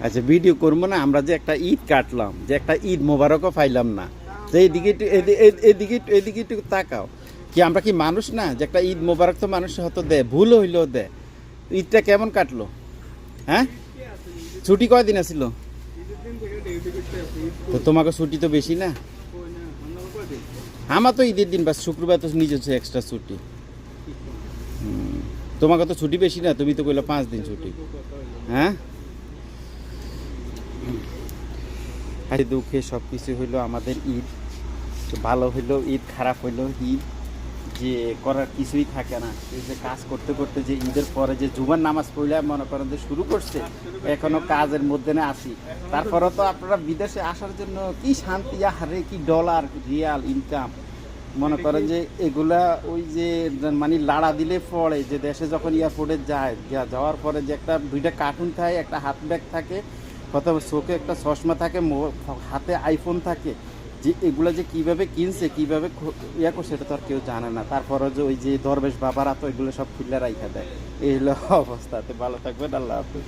আচ্ছা ভিডিও করবো না, আমরা যে একটা ঈদ কাটলাম, যে একটা ঈদ মোবারকও পাইলাম না, যে এইদিকে একটু এদিকে একটু তাকাও। কি আমরা কি মানুষ না, যে একটা ঈদ মোবারক তো মানুষ হয়তো দেয়, ভুল হইলেও দেয়। ঈদটা কেমন কাটলো? হ্যাঁ, ছুটি কয়দিন আছিল? তো তোমাকে ছুটি তো বেশি না? আমার তো ঈদের দিন বাস শুক্রবার তো নিজে হচ্ছে এক্সট্রা ছুটি। তোমাকে তো ছুটি বেশি না, তুমি তো কইলো 5 দিন ছুটি। হ্যাঁ, দুঃখে সব কিছু হইলো আমাদের ঈদ। ভালো হইলো ঈদ, খারাপ হইলো ঈদ, যে করার কিছুই থাকে না। এই যে কাজ করতে করতে যে ঈদের পরে যে জুমার নামাজ পড়লে মনে করেন যে শুরু করছে, এখনো কাজের মধ্যে না আসি। তারপরে তো আপনারা বিদেশে আসার জন্য কি শান্তি, হারে কি ডলার রিয়াল ইনকাম, মনে করেন যে এগুলা ওই যে মানে লাড়া দিলে পড়ে, যে দেশে যখন এয়ারপোর্টে যায়, যাওয়ার পরে যে একটা 2টা কার্টুন থাকে, একটা হাত ব্যাগ থাকে, অথবা চোখে একটা চশমা থাকে, হাতে আইফোন থাকে, যে এগুলো যে কিভাবে কিনছে, কিভাবে ইয়া করছে, এটা তো আর কেউ জানে না। তারপরে যে ওই যে দরবেশ বাবারা তো এগুলো সব খুলে রাইখা দেয়। এই হলো অবস্থাতে। ভালো থাকবেন, আল্লাহ হাফেজ।